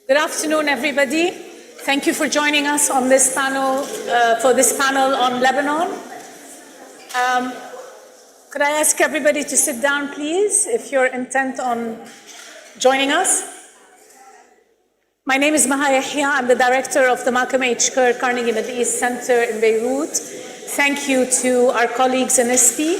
Good afternoon, everybody. Thank you for joining us on this panel, for this panel on Lebanon. Could I ask everybody to sit down, please, if you're intent on joining us? My name is Maha Yahya. I'm the director of the Malcolm H. Kerr Carnegie Middle East Center in Beirut. Thank you to our colleagues in ISPI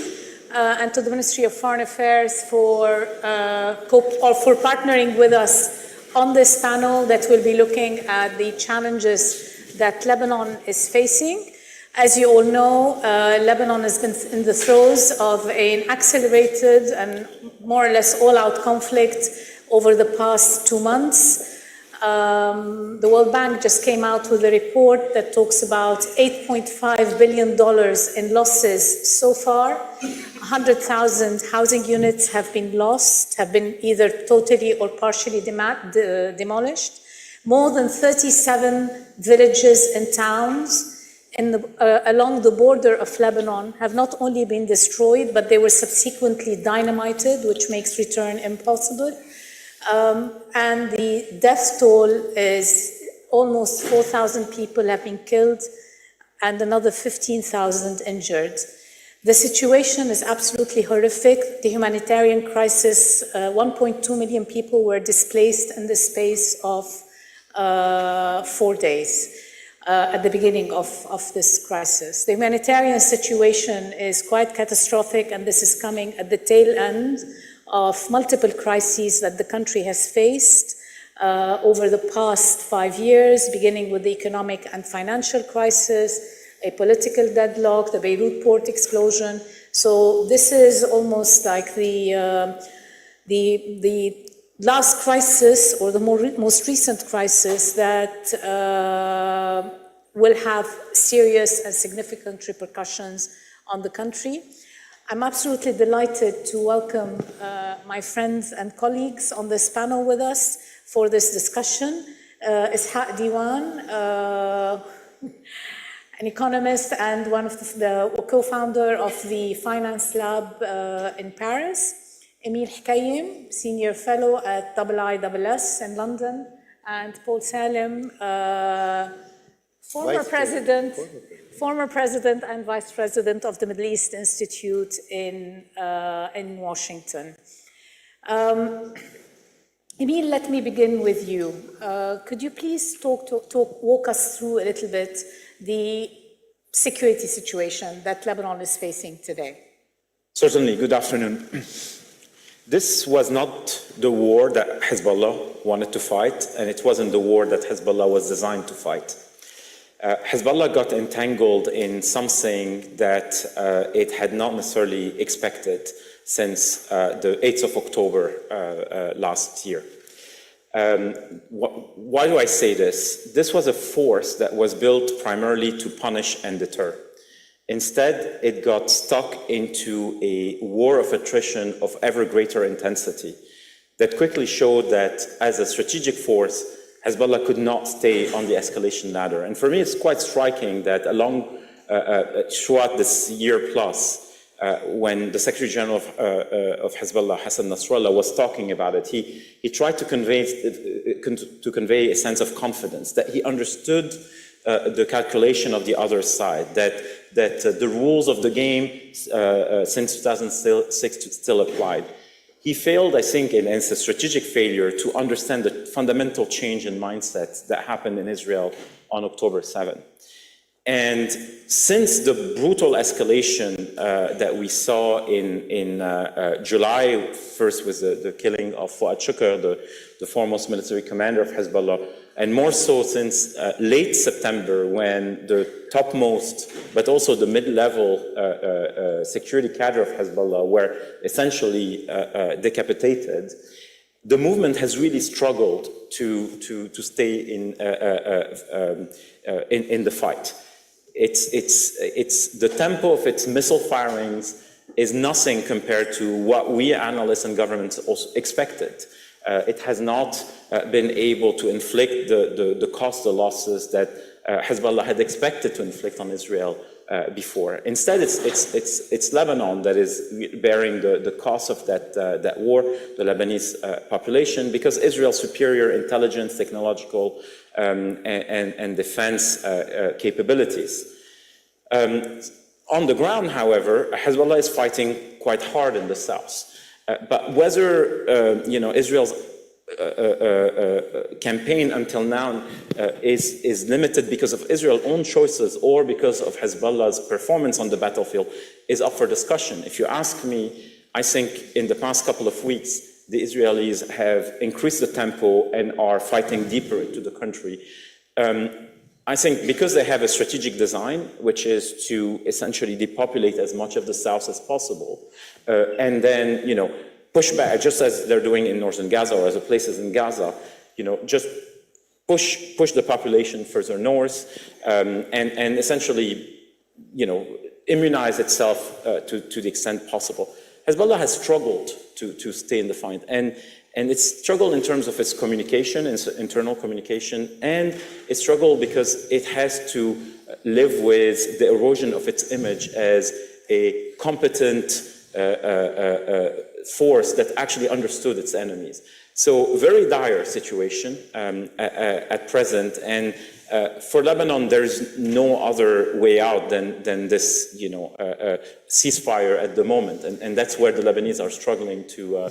and to the Ministry of Foreign Affairs for partnering with us on this panel that will be looking at the challenges that Lebanon is facing. As you all know, Lebanon has been in the throes of an accelerated and more or less all-out conflict over the past 2 months. The World Bank just came out with a report that talks about $8.5 billion in losses so far. 100,000 housing units have been lost, have been either totally or partially demolished. More than 37 villages and towns along the border of Lebanon have not only been destroyed, but they were subsequently dynamited, which makes return impossible. And the death toll is almost 4,000 people have been killed and another 15,000 injured. The situation is absolutely horrific. The humanitarian crisis, 1.2 million people were displaced in the space of 4 days at the beginning of this crisis. The humanitarian situation is quite catastrophic, and this is coming at the tail end of multiple crises that the country has faced over the past 5 years, beginning with the economic and financial crisis, a political deadlock, the Beirut port explosion. So this is almost like the last crisis, or the most recent crisis, that will have serious and significant repercussions on the country. I'm absolutely delighted to welcome my friends and colleagues on this panel with us for this discussion. Ishaq Diwan, an economist and one of the co-founder of the Finance Lab in Paris. Emil Hkayem, senior fellow at IISS in London, and Paul Salim, former president and vice president of the Middle East Institute in Washington. Emil, let me begin with you. Could you please walk us through a little bit the security situation that Lebanon is facing today? Certainly. Good afternoon. This was not the war that Hezbollah wanted to fight, and it wasn't the war that Hezbollah was designed to fight. Hezbollah got entangled in something that it had not necessarily expected since the 8th of October last year. Why do I say this? This was a force that was built primarily to punish and deter. Instead, it got stuck into a war of attrition of ever greater intensity that quickly showed that as a strategic force, Hezbollah could not stay on the escalation ladder. And for me, it's quite striking that throughout this year plus, when the Secretary General of Hezbollah, Hassan Nasrallah, was talking about it, he tried to convey a sense of confidence, that he understood the calculation of the other side, that the rules of the game since 2006 still applied. He failed, I think, and it's a strategic failure to understand the fundamental change in mindset that happened in Israel on October 7. And since the brutal escalation that we saw in July, first with the killing of Fuad Shukr, the foremost military commander of Hezbollah, and more so since late September, when the topmost, but also the mid-level security cadre of Hezbollah were essentially decapitated, the movement has really struggled to stay in the fight. It's the tempo of its missile firings is nothing compared to what we analysts and governments also expected. It has not been able to inflict the cost, the losses that Hezbollah had expected to inflict on Israel before. Instead, it's Lebanon that is bearing the cost of that war, the Lebanese population, because Israel's superior intelligence, technological, and defense capabilities. On the ground, however, Hezbollah is fighting quite hard in the south. But whether Israel's campaign until now is limited because of Israel's own choices or because of Hezbollah's performance on the battlefield is up for discussion. If you ask me, I think in the past couple of weeks, the Israelis have increased the tempo and are fighting deeper into the country. I think because they have a strategic design, which is to essentially depopulate as much of the south as possible, and then, push back, just as they're doing in northern Gaza or other places in Gaza, just push the population further north, and essentially, immunize itself to the extent possible. Hezbollah has struggled to stay in the fight, and it's struggled in terms of its communication, its internal communication, and it struggled because it has to live with the erosion of its image as a competent force that actually understood its enemies. So very dire situation at present, and for Lebanon, there's no other way out than this, ceasefire at the moment, and that's where the Lebanese are struggling to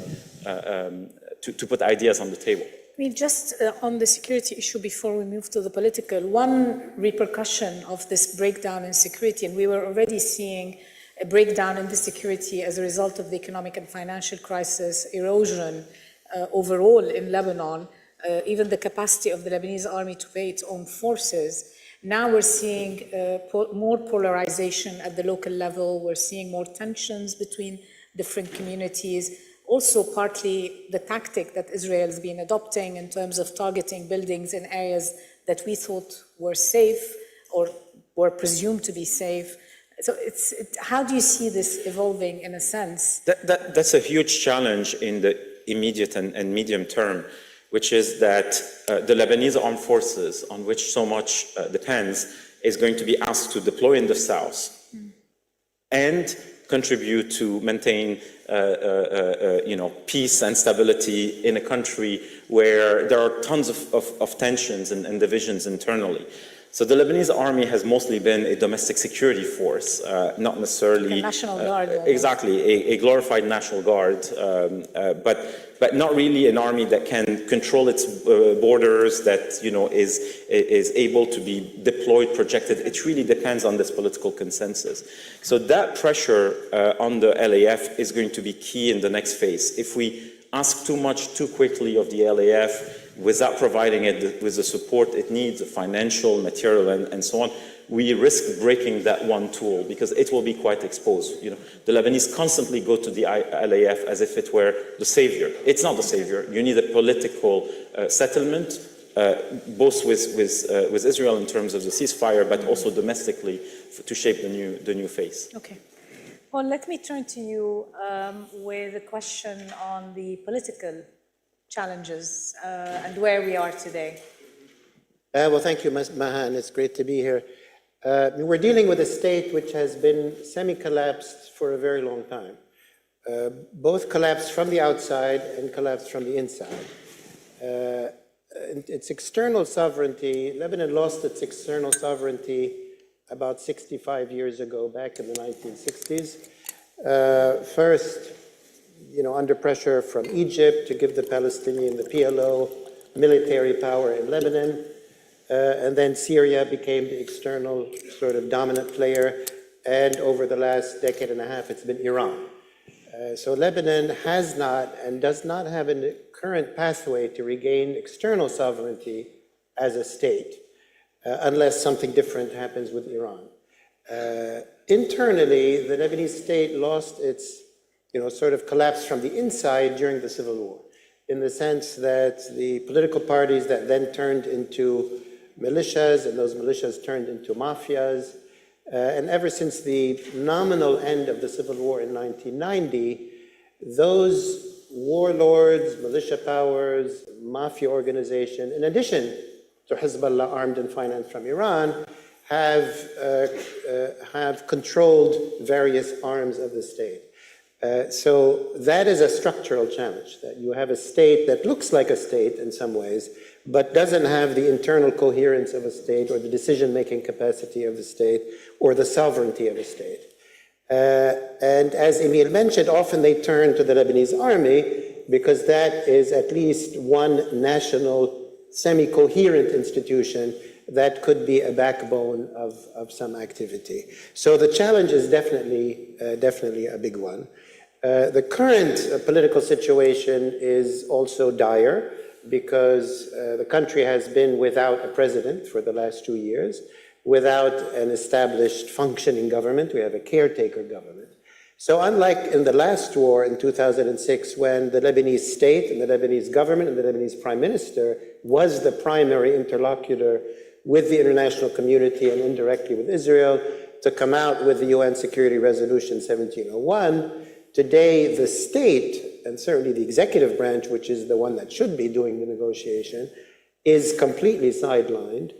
put ideas on the table. I mean, just on the security issue before we move to the political, one repercussion of this breakdown in security, and we were already seeing a breakdown in the security as a result of the economic and financial crisis, erosion overall in Lebanon, even the capacity of the Lebanese army to pay its own forces. Now we're seeing more polarization at the local level. We're seeing more tensions between different communities. Also, partly the tactic that Israel has been adopting in terms of targeting buildings in areas that we thought were safe or were presumed to be safe. So how do you see this evolving in a sense? That's a huge challenge in the immediate and medium term, which is that the Lebanese armed forces, on which so much depends, is going to be asked to deploy in the south and contribute to maintain peace and stability in a country where there are tons of tensions and divisions internally. So the Lebanese army has mostly been a domestic security force, not necessarily... A national guard. Exactly, a glorified national guard, but not really an army that can control its borders, that is able to be deployed, projected. It really depends on this political consensus. So that pressure on the LAF is going to be key in the next phase. If we ask too much too quickly of the LAF, without providing it with the support it needs, the financial, material, and so on, we risk breaking that one tool because it will be quite exposed. The Lebanese constantly go to the LAF as if it were the savior. It's not the savior. You need a political settlement, both with Israel in terms of the ceasefire, but also domestically to shape the new phase. Okay. Well, let me turn to you with a question on the political challenges and where we are today. Well, thank you, Maha, and it's great to be here. We're dealing with a state which has been semi-collapsed for a very long time. Both collapsed from the outside and collapsed from the inside. Its external sovereignty, Lebanon lost its external sovereignty about 65 years ago, back in the 1960s. First, under pressure from Egypt to give the Palestinian, the PLO, military power in Lebanon. And then Syria became the external sort of dominant player. And over the last decade and a half, it's been Iran. So Lebanon has not and does not have a current pathway to regain external sovereignty as a state. unless something different happens with Iran. Internally, the Lebanese state lost its, sort of collapsed from the inside during the civil war, in the sense that the political parties that then turned into militias, and those militias turned into mafias, and ever since the nominal end of the civil war in 1990, those warlords, militia powers, mafia organization, in addition to Hezbollah, armed and financed from Iran, have controlled various arms of the state. So that is a structural challenge, that you have a state that looks like a state in some ways, but doesn't have the internal coherence of a state or the decision-making capacity of the state or the sovereignty of a state. And as Emil mentioned, often they turn to the Lebanese army because that is at least one national semi-coherent institution that could be a backbone of some activity. So the challenge is definitely a big one. The current political situation is also dire because the country has been without a president for the last 2 years, without an established functioning government. We have a caretaker government. So unlike in the last war in 2006, when the Lebanese state and the Lebanese government and the Lebanese prime minister was the primary interlocutor with the international community and indirectly with Israel to come out with the UN Security Resolution 1701, today the state, and certainly the executive branch, which is the one that should be doing the negotiation, is completely sidelined.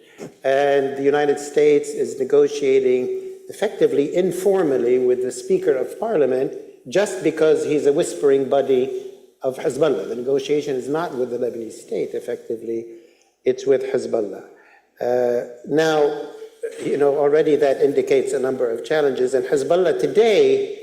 And the United States is negotiating effectively informally with the Speaker of Parliament just because he's a whispering buddy of Hezbollah. The negotiation is not with the Lebanese state, effectively, it's with Hezbollah. Now, already that indicates a number of challenges, and Hezbollah today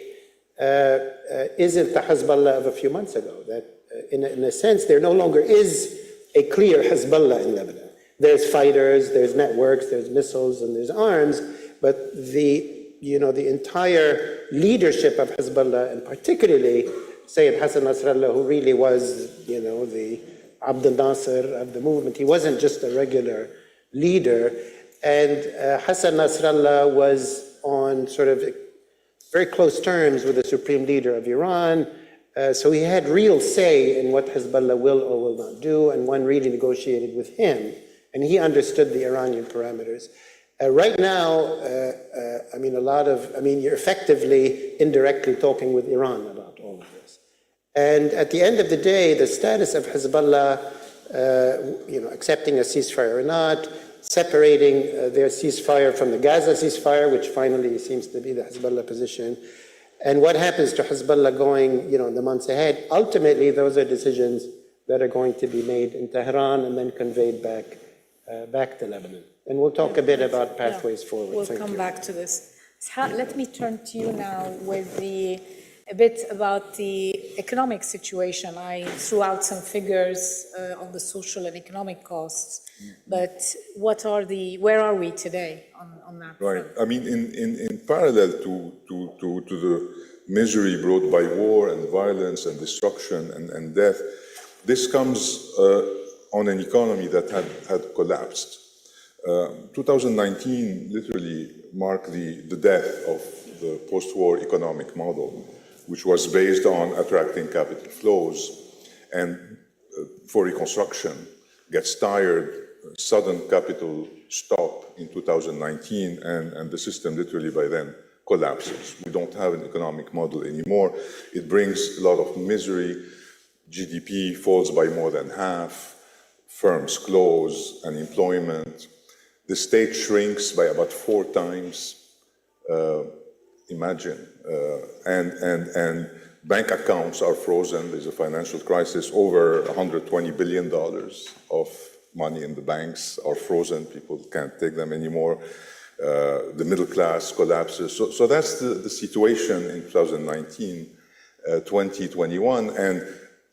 isn't the Hezbollah of a few months ago. That, in a sense, there no longer is a clear Hezbollah in Lebanon. There's fighters, there's networks, there's missiles, and there's arms, but the entire leadership of Hezbollah, and particularly Sayyid Hassan Nasrallah, who really was, the Abd al-Nasser of the movement. He wasn't just a regular leader, and Hassan Nasrallah was on sort of very close terms with the supreme leader of Iran, so he had real say in what Hezbollah will or will not do, and one really negotiated with him, and he understood the Iranian parameters. Right now, you're effectively indirectly talking with Iran about all of this. And at the end of the day, the status of Hezbollah, accepting a ceasefire or not, separating their ceasefire from the Gaza ceasefire, which finally seems to be the Hezbollah position, and what happens to Hezbollah going, in the months ahead, ultimately those are decisions that are going to be made in Tehran and then conveyed back to Lebanon. And we'll talk a bit about pathways forward. We'll come back to this. Let me turn to you now with a bit about the economic situation. I threw out some figures on the social and economic costs, but where are we today on that Right. front? I mean, in parallel to the misery brought by war and violence and destruction and death, this comes on an economy that had collapsed. 2019 literally marked the death of the post-war economic model, which was based on attracting capital flows, and for reconstruction gets tired, sudden capital stop in 2019, and the system literally by then collapses. We don't have an economic model anymore. It brings a lot of misery. GDP falls by more than half, firms close, unemployment. The state shrinks by about 4 times, imagine, and bank accounts are frozen. There's a financial crisis. Over $120 billion of money in the banks are frozen. People can't take them anymore. The middle class collapses. So that's the situation in 2019, 2021. And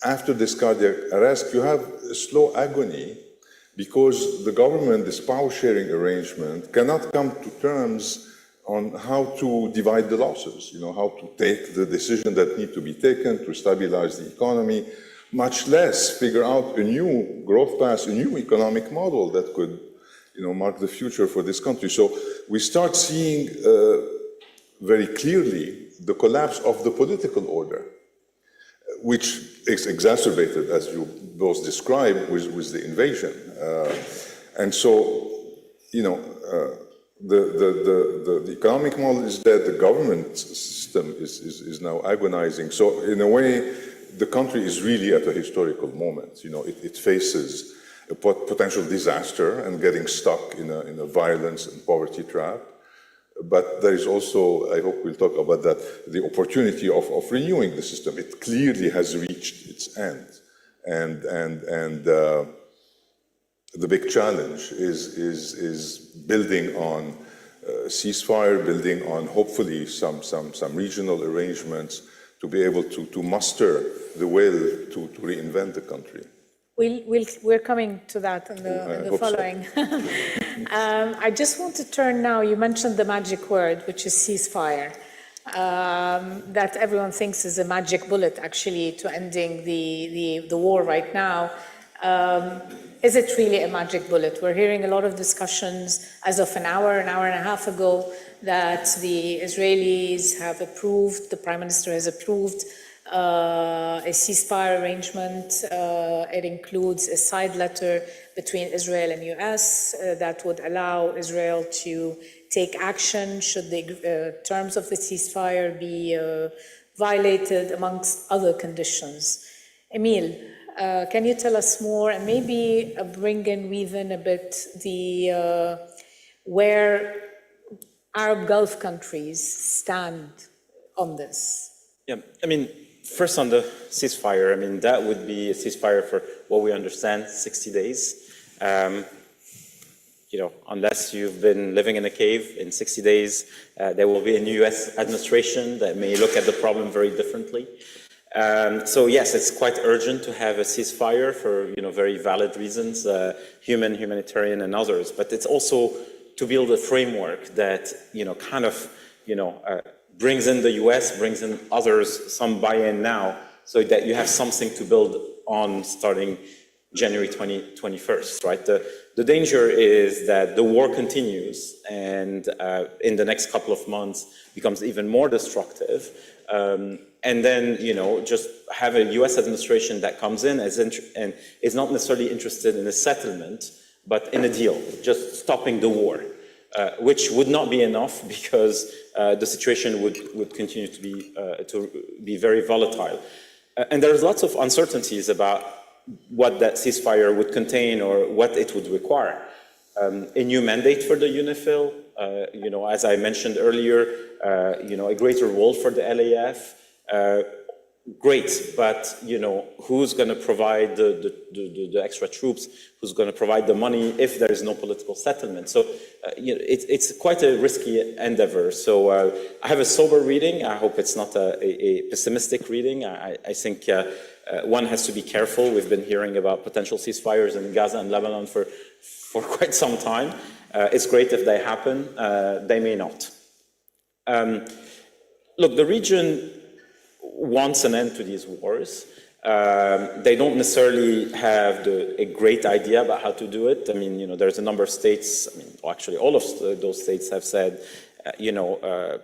after this cardiac arrest, you have a slow agony, because the government, this power-sharing arrangement, cannot come to terms on how to divide the losses, how to take the decision that need to be taken to stabilize the economy, much less figure out a new growth path, a new economic model that could mark the future for this country. So we start seeing very clearly the collapse of the political order, which is exacerbated, as you both described, with the invasion. And so, the economic model is dead, the government system is now agonizing. So in a way, the country is really at a historical moment. It faces a potential disaster and getting stuck in a violence and poverty trap. But there is also, I hope we'll talk about that, the opportunity of renewing the system. It clearly has reached its end. And the big challenge is building on ceasefire, building on hopefully some regional arrangements to be able to muster the will to reinvent the country. We're coming to that in the following. So. I just want to turn now, you mentioned the magic word, which is ceasefire, that everyone thinks is a magic bullet actually to ending the war right now. Is it really a magic bullet? We're hearing a lot of discussions as of an hour and a half ago that the Israelis have approved, the Prime Minister has approved a ceasefire arrangement. It includes a side letter between Israel and US that would allow Israel to take action should the terms of the ceasefire be violated, amongst other conditions. Emil, can you tell us more and maybe weave in a bit the where Arab Gulf countries stand on this? Yeah, first on the ceasefire, that would be a ceasefire for what we understand, 60 days. Unless you've been living in a cave in 60 days, there will be a new US administration that may look at the problem very differently. So yes, it's quite urgent to have a ceasefire for very valid reasons, humanitarian and others, but it's also to build a framework that brings in the US, brings in others, some buy-in now, so that you have something to build on starting January 21st, right? The danger is that the war continues and in the next couple of months becomes even more destructive. And then, just have a US administration that comes in and is not necessarily interested in a settlement, but in a deal, just stopping the war. Which would not be enough because the situation would continue to be very volatile. And there's lots of uncertainties about what that ceasefire would contain or what it would require. A new mandate for the UNIFIL, as I mentioned earlier, a greater role for the LAF. Great, but who's going to provide the extra troops? Who's going to provide the money if there is no political settlement? So it's quite a risky endeavor. So I have a sober reading. I hope it's not a pessimistic reading. I think one has to be careful. We've been hearing about potential ceasefires in Gaza and Lebanon for quite some time. It's great if they happen. They may not. Look, the region wants an end to these wars. They don't necessarily have a great idea about how to do it. There's a number of states, actually all of those states have said,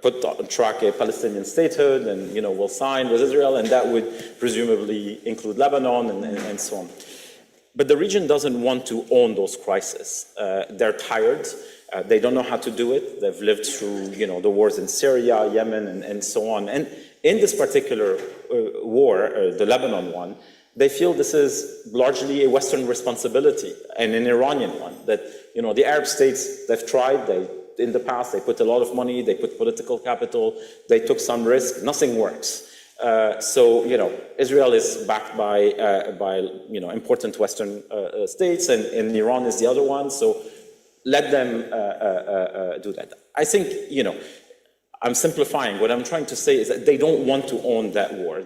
put on track a Palestinian statehood and, we'll sign with Israel, and that would presumably include Lebanon and so on. But the region doesn't want to own those crises. They're tired. They don't know how to do it. They've lived through, the wars in Syria, Yemen, and so on. And in this particular war, the Lebanon one, they feel this is largely a Western responsibility and an Iranian one. That, the Arab states, they've tried, in the past, they put a lot of money, they put political capital, they took some risk, nothing works. So, Israel is backed by important Western states, and Iran is the other one. So let them do that. I think, I'm simplifying. What I'm trying to say is that they don't want to own that war.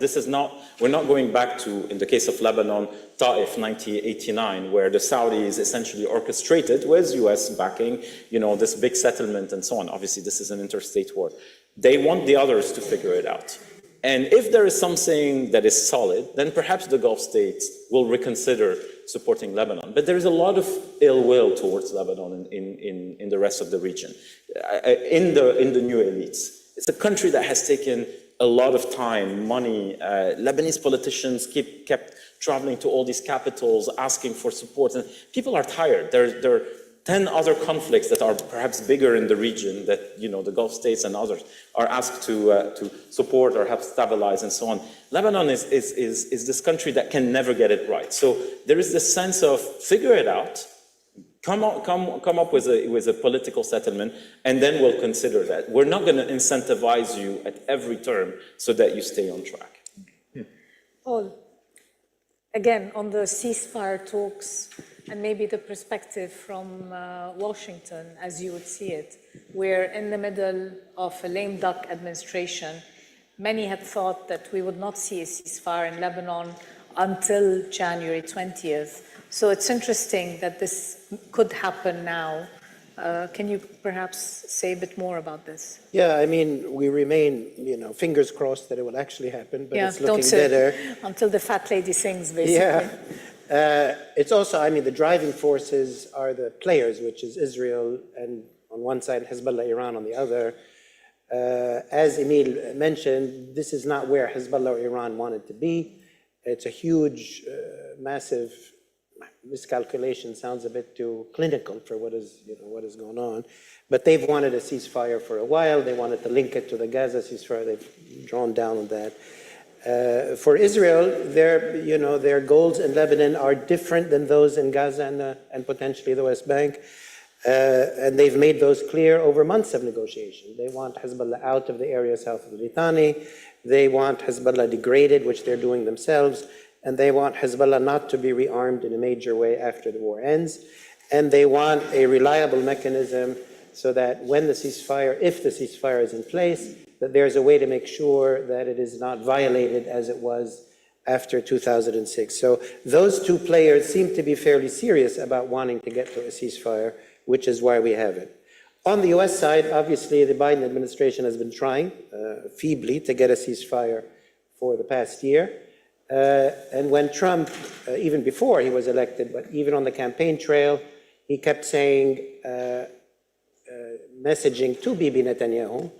We're not going back to, in the case of Lebanon, Ta'if 1989, where the Saudis essentially orchestrated with US backing, this big settlement and so on. Obviously, this is an interstate war. They want the others to figure it out. And if there is something that is solid, then perhaps the Gulf states will reconsider supporting Lebanon. But there is a lot of ill will towards Lebanon in the rest of the region, in the new elites. It's a country that has taken a lot of time, money. Lebanese politicians kept traveling to all these capitals, asking for support, and people are tired. There are 10 other conflicts that are perhaps bigger in the region that, you know, the Gulf states and others are asked to support or help stabilize and so on. Lebanon is this country that can never get it right. So there is this sense of figure it out, come up with a political settlement, and then we'll consider that. We're not going to incentivize you at every term so that you stay on track. Paul, again, on the ceasefire talks, and maybe the perspective from Washington, as you would see it, we're in the middle of a lame duck administration. Many had thought that we would not see a ceasefire in Lebanon until January 20th. So it's interesting that this could happen now. Can you perhaps say a bit more about this? Yeah, I mean, we remain, you know, fingers crossed that it will actually happen, but Yeah, it's looking don't say better. until the fat lady sings, basically. Yeah. It's also, I mean, the driving forces are the players, which is Israel and on one side, Hezbollah, Iran on the other. As Emil mentioned, this is not where Hezbollah or Iran wanted to be. It's a huge, massive miscalculation. Sounds a bit too clinical for what is, you know, what is going on. But they've wanted a ceasefire for a while. They wanted to link it to the Gaza ceasefire. They've drawn down on that. For Israel, their goals in Lebanon are different than those in Gaza and potentially the West Bank. And they've made those clear over months of negotiation. They want Hezbollah out of the area south of Litani. They want Hezbollah degraded, which they're doing themselves. And they want Hezbollah not to be rearmed in a major way after the war ends. And they want a reliable mechanism so that when the ceasefire, if the ceasefire is in place, that there's a way to make sure that it is not violated as it was after 2006. So those two players seem to be fairly serious about wanting to get to a ceasefire, which is why we have it. On the US side, obviously, the Biden administration has been trying feebly to get a ceasefire for the past year. And when Trump, even before he was elected, but even on the campaign trail, he kept saying, messaging to Bibi Netanyahu,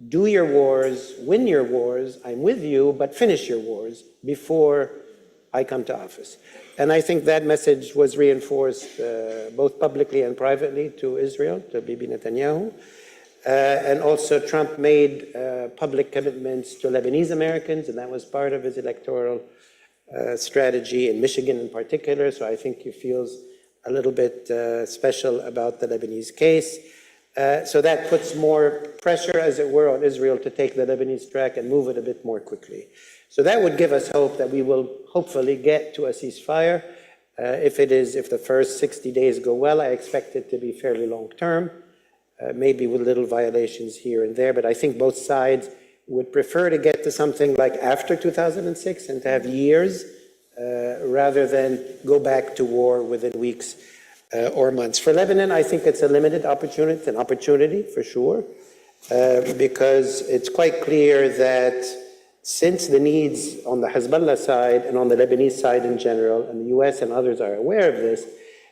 do your wars, win your wars, I'm with you, but finish your wars before I come to office. And I think that message was reinforced both publicly and privately to Israel, to Bibi Netanyahu. And also Trump made public commitments to Lebanese Americans, and that was part of his electoral strategy in Michigan in particular. So I think he feels a little bit special about the Lebanese case. So that puts more pressure, as it were, on Israel to take the Lebanese track and move it a bit more quickly. So that would give us hope that we will hopefully get to a ceasefire. If the first 60 days go well, I expect it to be fairly long term, maybe with little violations here and there. But I think both sides would prefer to get to something like after 2006 and to have years rather than go back to war within weeks or months. For Lebanon, I think it's a limited opportunity. It's an opportunity for sure, because it's quite clear that since the needs on the Hezbollah side and on the Lebanese side in general, and the US and others are aware of this,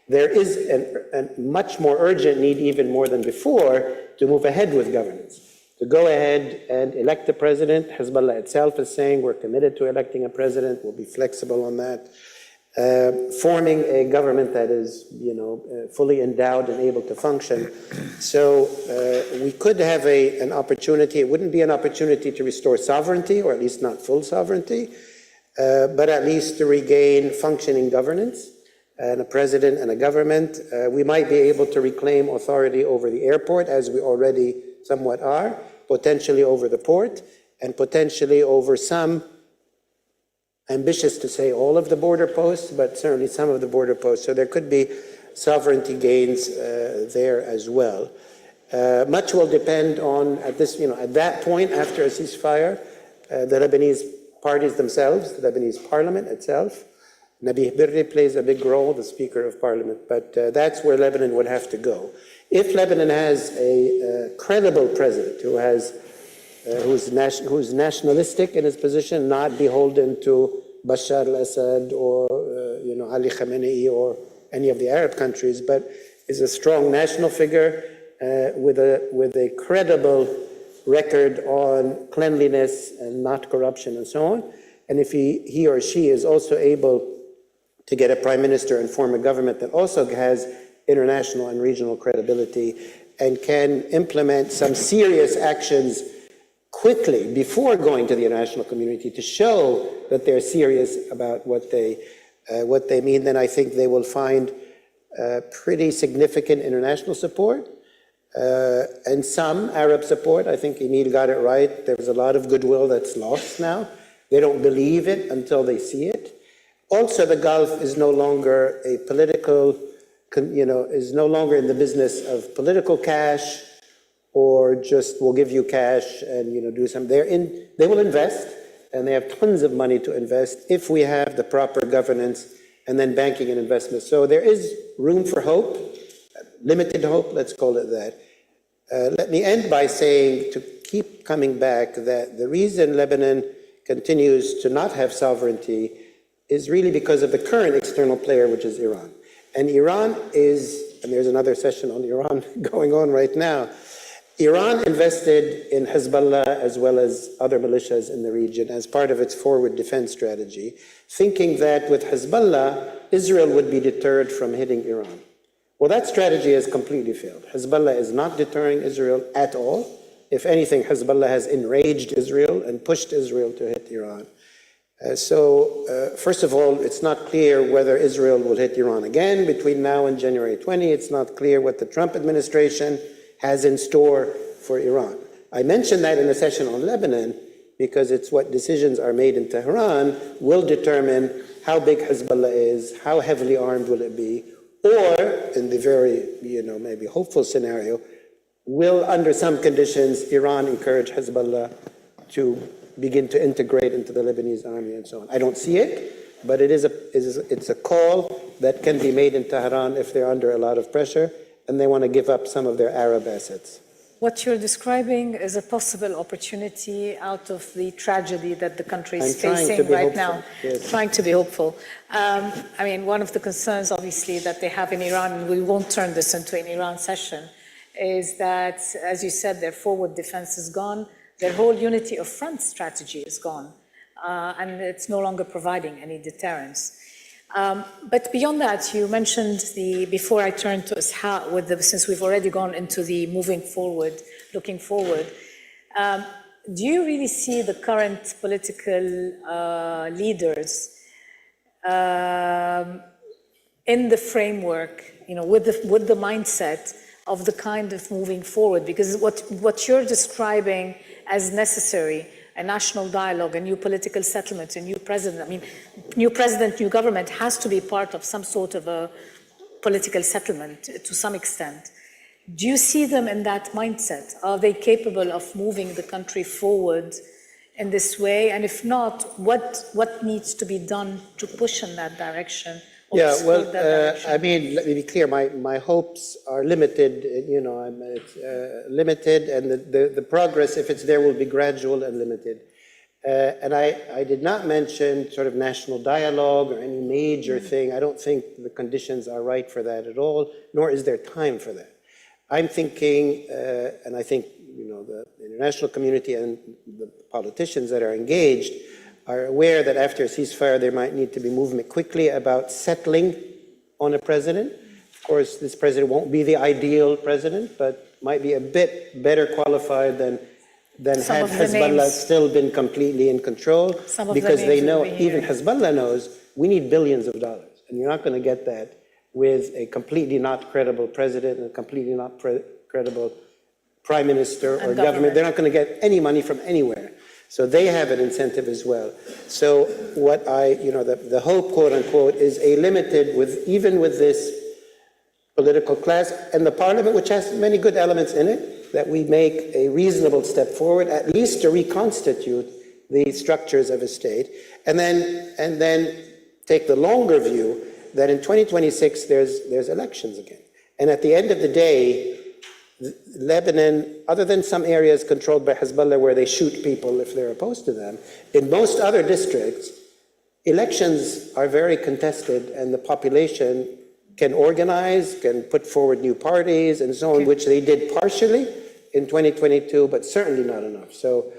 there is a much more urgent need, even more than before, to move ahead with governance, to go ahead and elect a president. Hezbollah itself is saying we're committed to electing a president, we'll be flexible on that. Forming a government that is, fully endowed and able to function. So we could have an opportunity. It wouldn't be an opportunity to restore sovereignty, or at least not full sovereignty, but at least to regain functioning governance and a president and a government. We might be able to reclaim authority over the airport, as we already somewhat are, potentially over the port, and potentially over some, ambitious to say all of the border posts, but certainly some of the border posts. So there could be sovereignty gains there as well. Much will depend on, at that point, after a ceasefire, the Lebanese parties themselves, the Lebanese parliament itself. Nabih Berri plays a big role, the Speaker of Parliament, but that's where Lebanon would have to go. If Lebanon has a credible president who's nationalistic in his position, not beholden to Bashar al-Assad or Ali Khamenei or any of the Arab countries, but is a strong national figure with a credible record on cleanliness and not corruption and so on. And if he or she is also able to get a prime minister and form a government that also has international and regional credibility and can implement some serious actions quickly before going to the international community to show that they're serious about what they mean, then I think they will find pretty significant international support and some Arab support. I think Emil got it right. There was a lot of goodwill that's lost now. They don't believe it until they see it. Also, the Gulf is no longer a political, is no longer in the business of political cash or just we'll give you cash and do something. They will invest, and they have tons of money to invest if we have the proper governance and then banking and investment. So there is room for hope, limited hope, let's call it that. Let me end by saying, to keep coming back, that the reason Lebanon continues to not have sovereignty is really because of the current external player, which is Iran. And Iran is, and there's another session on Iran going on right now, Iran invested in Hezbollah as well as other militias in the region as part of its forward defense strategy, thinking that with Hezbollah, Israel would be deterred from hitting Iran. Well, that strategy has completely failed. Hezbollah is not deterring Israel at all. If anything, Hezbollah has enraged Israel and pushed Israel to hit Iran. First of all, it's not clear whether Israel will hit Iran again between now and January 20. It's not clear what the Trump administration has in store for Iran. I mentioned that in a session on Lebanon because it's what decisions are made in Tehran will determine how big Hezbollah is, how heavily armed will it be, or in the very, maybe hopeful scenario, will, under some conditions, Iran encourage Hezbollah to begin to integrate into the Lebanese army and so on. I don't see it, but it's a call that can be made in Tehran if they're under a lot of pressure and they want to give up some of their Arab assets. What you're describing is a possible opportunity out of the tragedy that the country is facing right now. Yes. Trying to be hopeful. One of the concerns, obviously, that they have in Iran, and we won't turn this into an Iran session, is that, as you said, their forward defense is gone, their whole unity of front strategy is gone, and it's no longer providing any deterrence. But beyond that, you mentioned before I turn to Ishaq, since we've already gone into the moving forward, looking forward, do you really see the current political leaders in the framework, with the mindset of the kind of moving forward? Because what you're describing as necessary, a national dialogue, a new political settlement, a new president. New president, new government has to be part of some sort of a political settlement to some extent. Do you see them in that mindset? Are they capable of moving the country forward in this way? And if not, what needs to be done to push in that direction? Yeah, well, let me be clear. My hopes are limited. It's limited, and the progress, if it's there, will be gradual and limited. And I did not mention sort of national dialogue or any major thing. I don't think the conditions are right for that at all, nor is there time for that. I'm thinking, and I think the international community and the politicians that are engaged are aware that after a ceasefire, there might need to be movement quickly about settling on a president. Of course, this president won't be the ideal president, but might be a bit better qualified than had Hezbollah still been completely in control, because they know, even Hezbollah knows, we need billions of dollars. And you're not going to get that with a completely not credible president and a completely not credible prime minister or government. They're not going to get any money from anywhere. So they have an incentive as well. So what the hope, quote unquote, is a limited, even with this political class and the parliament, which has many good elements in it, that we make a reasonable step forward, at least to reconstitute the structures of a state, and then take the longer view that in 2026 there's elections again. And at the end of the day, Lebanon, other than some areas controlled by Hezbollah where they shoot people if they're opposed to them, in most other districts, elections are very contested, and the population can organize, can put forward new parties and so on, which they did partially in 2022, but certainly not enough. So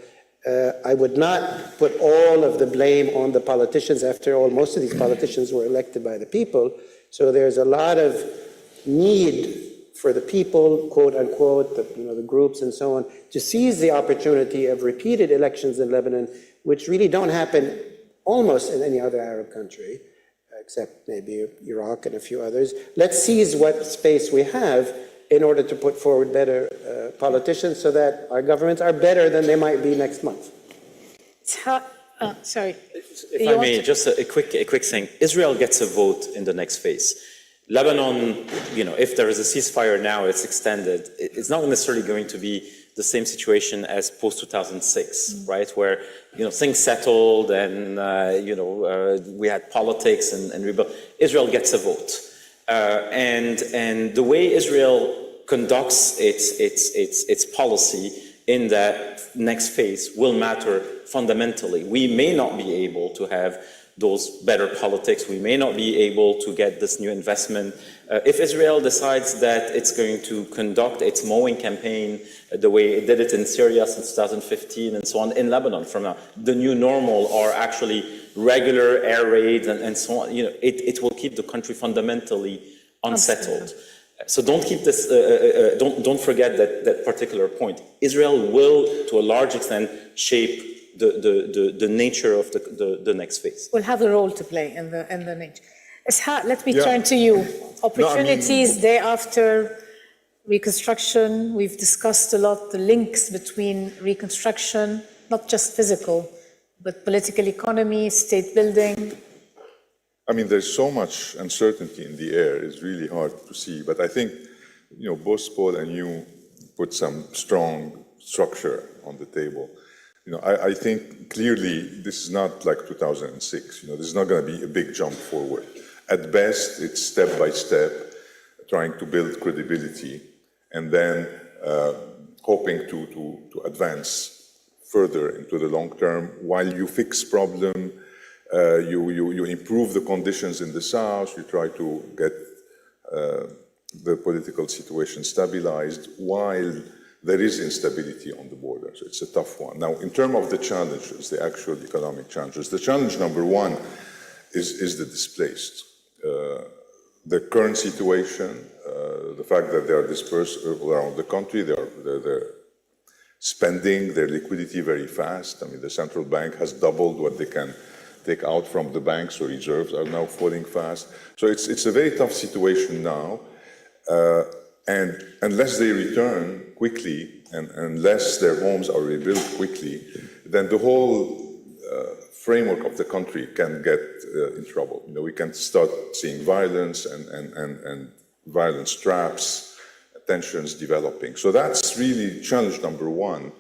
I would not put all of the blame on the politicians. After all, most of these politicians were elected by the people. So there's a lot of need for the people, quote unquote, the groups and so on, to seize the opportunity of repeated elections in Lebanon, which really don't happen almost in any other Arab country, except maybe Iraq and a few others. Let's seize what space we have in order to put forward better politicians so that our governments are better than they might be next month. Sorry. If I may, just a quick thing. Israel gets a vote in the next phase. Lebanon, if there is a ceasefire now, it's extended. It's not necessarily going to be the same situation as post-2006, right? Where, things settled and, we had politics and rebuild. Israel gets a vote. And the way Israel conducts its policy in that next phase will matter fundamentally. We may not be able to have those better politics. We may not be able to get this new investment. If Israel decides that it's going to conduct its mowing campaign the way it did it in Syria since 2015 and so on, in Lebanon from now, the new normal are actually regular air raids and so on, it will keep the country fundamentally unsettled. So don't keep this, don't forget that particular point. Israel will, to a large extent, shape the nature of the next phase. Will have a role to play in the nature. Ishaq, let me turn to you. Opportunities day after reconstruction. We've discussed a lot the links between reconstruction, not just physical, but political economy, state building. There's so much uncertainty in the air. It's really hard to see. But I think, both Paul and you put some strong structure on the table. I think clearly this is not like 2006. This is not going to be a big jump forward. At best, it's step by step, trying to build credibility, and then hoping to advance further into the long term while you fix problem. You improve the conditions in the south, you try to get the political situation stabilized while there is instability on the border. So it's a tough one. Now, in terms of the challenges, the actual economic challenges, the challenge number one is the displaced. The current situation, the fact that they are dispersed around the country, they're spending their liquidity very fast. The central bank has doubled what they can take out from the banks, so reserves are now falling fast. So it's a very tough situation now, and unless they return quickly and unless their homes are rebuilt quickly, then the whole framework of the country can get in trouble. We can start seeing violence and violence traps, tensions developing. So that's really challenge number one,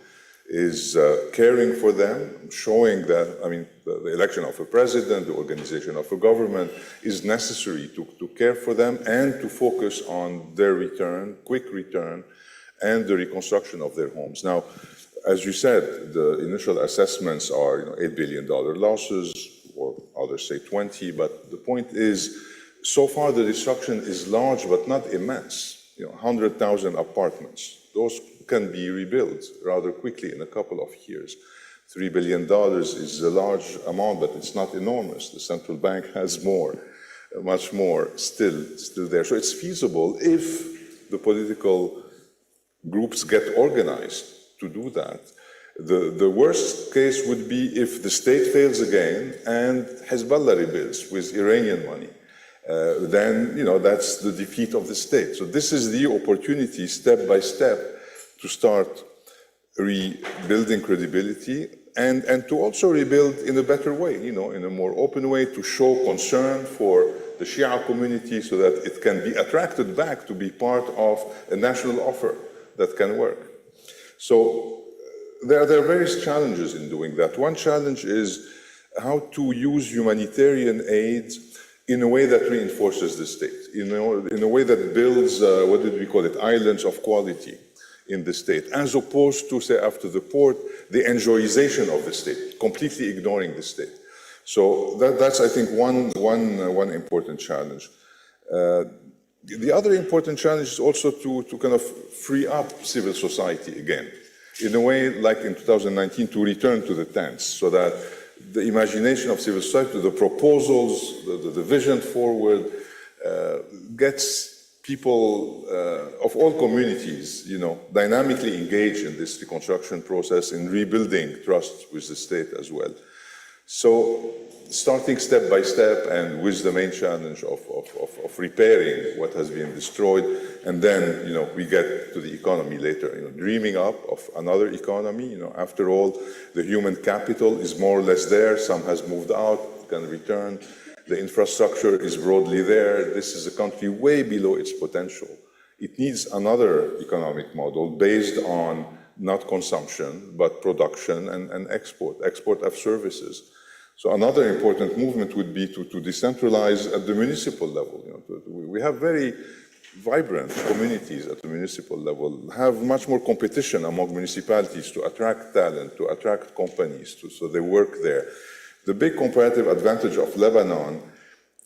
is caring for them, showing that, the election of a president, the organization of a government is necessary to care for them and to focus on their return, quick return, and the reconstruction of their homes. Now, as you said, the initial assessments are $8 billion losses, or others say 20, but the point is, so far the destruction is large but not immense. 100,000 apartments. Those can be rebuilt rather quickly in a couple of years. $3 billion is a large amount, but it's not enormous. The central bank has more, much more still there. So it's feasible if the political groups get organized to do that. The worst case would be if the state fails again and Hezbollah rebuilds with Iranian money. Then, that's the defeat of the state. So this is the opportunity, step by step, to start rebuilding credibility and to also rebuild in a better way, in a more open way, to show concern for the Shia community so that it can be attracted back to be part of a national offer that can work. So there are various challenges in doing that. One challenge is how to use humanitarian aid in a way that reinforces the state, in a way that builds, what did we call it, islands of quality in the state, as opposed to, say, after the port, the enjoyization of the state, completely ignoring the state. So that's, I think, one important challenge. The other important challenge is also to kind of free up civil society again, in a way like in 2019, to return to the tents, so that the imagination of civil society, the proposals, the vision forward, gets people of all communities, dynamically engaged in this reconstruction process, in rebuilding trust with the state as well. So starting step by step and with the main challenge of repairing what has been destroyed, and then, we get to the economy later, dreaming up of another economy. After all, the human capital is more or less there. Some has moved out, can return. The infrastructure is broadly there. This is a country way below its potential. It needs another economic model based on not consumption, but production and export of services. So another important movement would be to decentralize at the municipal level. We have very vibrant communities at the municipal level, have much more competition among municipalities to attract talent, to attract companies, so they work there. The big comparative advantage of Lebanon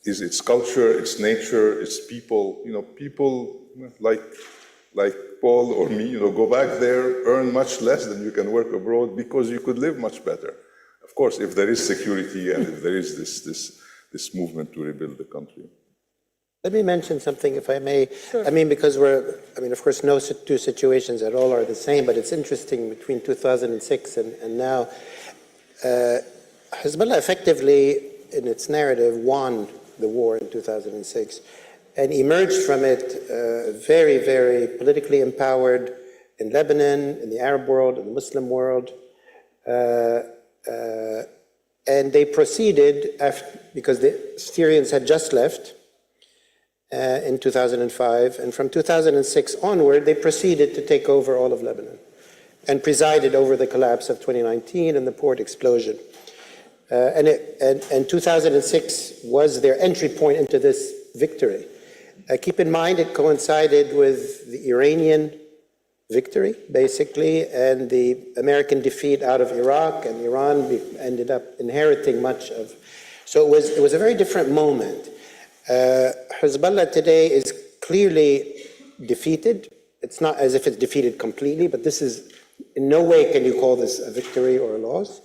is its culture, its nature, its people. People like Paul or me, go back there, earn much less than you can work abroad because you could live much better. Of course, if there is security and if there is this movement to rebuild the country. Let me mention something, if I may. Sure. Because of course, no two situations at all are the same, but it's interesting between 2006 and now. Hezbollah effectively, in its narrative, won the war in 2006 and emerged from it very, very politically empowered in Lebanon, in the Arab world, in the Muslim world. And they proceeded, because the Syrians had just left in 2005, and from 2006 onward, they proceeded to take over all of Lebanon and presided over the collapse of 2019 and the port explosion. And 2006 was their entry point into this victory. Keep in mind, it coincided with the Iranian victory, basically, and the American defeat out of Iraq, and Iran ended up inheriting much of. So it was a very different moment. Hezbollah today is clearly defeated. It's not as if it's defeated completely, but this is, in no way can you call this a victory or a loss.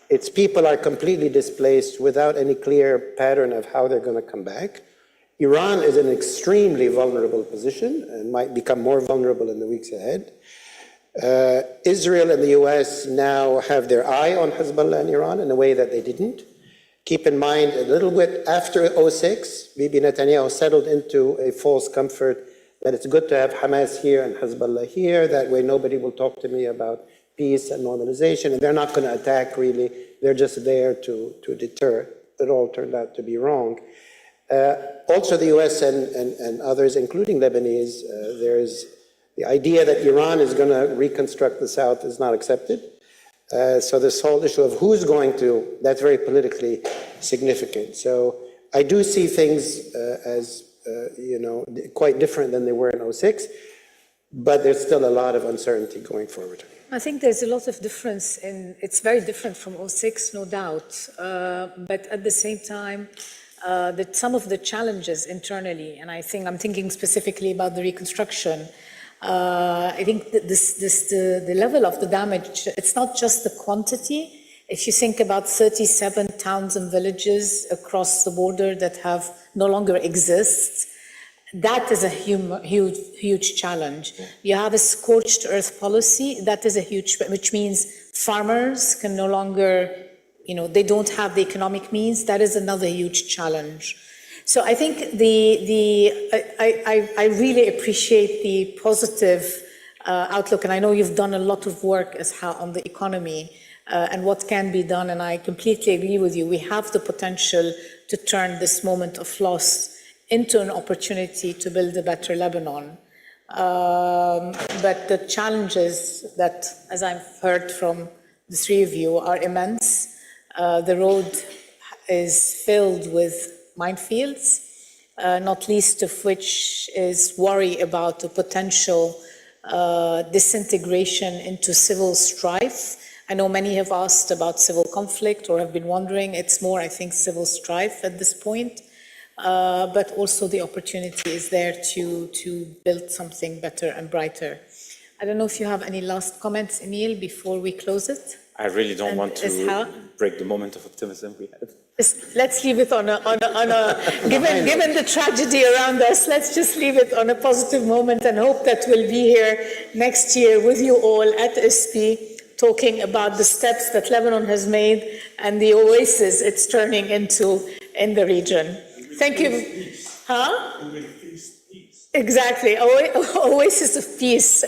Its people are completely displaced without any clear pattern of how they're going to come back. Iran is in an extremely vulnerable position and might become more vulnerable in the weeks ahead. Israel and the US now have their eye on Hezbollah and Iran in a way that they didn't. Keep in mind, a little bit after 2006, Bibi Netanyahu settled into a false comfort that it's good to have Hamas here and Hezbollah here. That way nobody will talk to me about peace and normalization, and they're not going to attack, really. They're just there to deter. It all turned out to be wrong. Also, the US and others, including Lebanese, there's the idea that Iran is going to reconstruct the South is not accepted. So this whole issue of who's going to, that's very politically significant. So I do see things as, quite different than they were in 2006, but there's still a lot of uncertainty going forward. I think there's a lot of difference it's very different from 2006, no doubt. But at the same time, that some of the challenges internally, and I'm thinking specifically about the reconstruction, I think that the level of the damage, it's not just the quantity. If you think about 37 towns and villages across the border that have no longer exist, that is a huge challenge. You have a scorched earth policy, that is a huge, which means farmers can no longer, they don't have the economic means. That is another huge challenge. So I think I really appreciate the positive outlook, and I know you've done a lot of work on the economy and what can be done, and I completely agree with you. We have the potential to turn this moment of loss into an opportunity to build a better Lebanon. But the challenges that, as I've heard from the three of you, are immense. The road is filled with minefields, not least of which is worry about the potential disintegration into civil strife I know many have asked about civil conflict or have been wondering. It's more, I think, civil strife at this point, but also the opportunity is there to build something better and brighter. I don't know if you have any last comments, Emile, before we close it? I really don't And want to break the moment of optimism we had. Let's leave it on a given the tragedy around us, let's just leave it on a positive moment and hope that we'll be here next year with you all at ISPI talking about the steps that Lebanon has made and the oasis it's turning into in the region. Thank you. Huh? Exactly, oasis of peace.